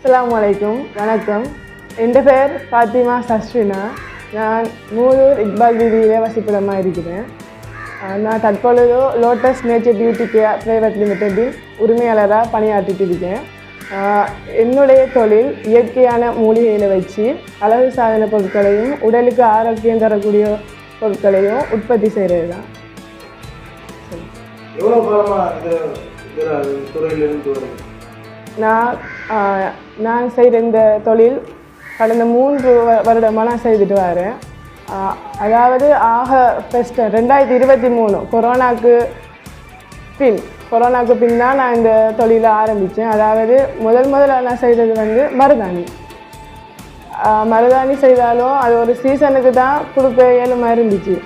அஸ்ஸலாமு அலைக்கும். வணக்கம். என் பேர் ஃபாத்திமா சஸ்ரினா. நான் மூதூர் இக்பால் வீதியிலே வசிப்பிடமாக இருக்கிறேன். நான் தற்பொழுது lotus nature beauty care private லிமிடெட்டில் உரிமையாளராக பணியாற்றிட்டு இருக்கேன். என்னுடைய தொழில் இயற்கையான மூலிகைகளை வச்சு அழகு சாதன பொருட்களையும் உடலுக்கு ஆரோக்கியம் தரக்கூடிய பொருட்களையும் உற்பத்தி செய்கிறது தான். நான் செய்கிற இந்த தொழில் கடந்த 3 வருடமாக நான் செய்துட்டு வரேன். அதாவது ஃபஸ்ட்டு 2023 கொரோனாவுக்கு பின் தான் நான் இந்த தொழிலை ஆரம்பித்தேன். அதாவது முதல்ல நான் செய்தது மருதாணி செய்தாலும் அது ஒரு சீசனுக்கு தான் கொடுக்க இயலுமா இருந்துச்சு.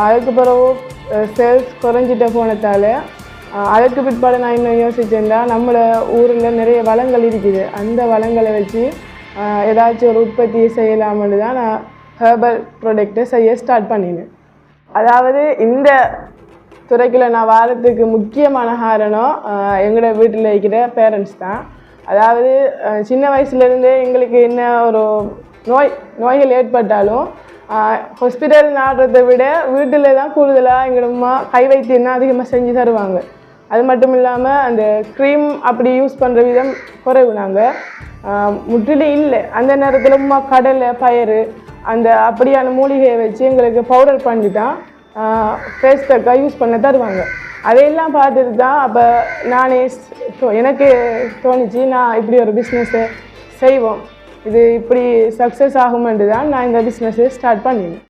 அதுக்கு பிறகு சேல்ஸ் குறைஞ்சிட்ட போனதால் அதுக்கு பிற்பாடு நான் இன்னும் யோசிச்சேன்டா நம்மளோட ஊரில் நிறைய வளங்கள் இருக்குது, அந்த வளங்களை வச்சு ஏதாச்சும் ஒரு உற்பத்தியை செய்யலாம்னு தான் நான் ஹெர்பல் ப்ராடக்டை செய்ய ஸ்டார்ட் பண்ணினேன். அதாவது இந்த துறைக்குள்ள நான் வாரத்துக்கு முக்கியமான காரணம் எங்களோட வீட்டில் இருக்கிற பேரண்ட்ஸ் தான். அதாவது சின்ன வயசுலேருந்தே எங்களுக்கு என்ன ஒரு நோய்கள் ஏற்பட்டாலும் ஹாஸ்பிட்டல் நாடுறதை விட வீட்டில் தான் கூடுதலாக எங்களோட அம்மா கை வைத்தியம் தான் அதிகமாக செஞ்சு தருவாங்க. அது மட்டும் இல்லாமல் அந்த க்ரீம் அப்படி யூஸ் பண்ணுற விதம் குறைவு. நாங்கள் முற்றிலும் இல்லை. அந்த நேரத்தில் அம்மா கடலை பயறு அந்த அப்படியான மூலிகையை வச்சு எங்களுக்கு பவுடர் பண்ணி தான் ஃபேஸ் பேக்காக யூஸ் பண்ண தருவாங்க. அதையெல்லாம் பார்த்துட்டு தான் அப்போ எனக்கு தோணிச்சு நான் இப்படி ஒரு பிஸ்னஸை செய்வோம், இது இப்படி சக்ஸஸ் ஆகுமென்று தான் நான் இந்த பிஸ்னஸை ஸ்டார்ட் பண்ணினேன்.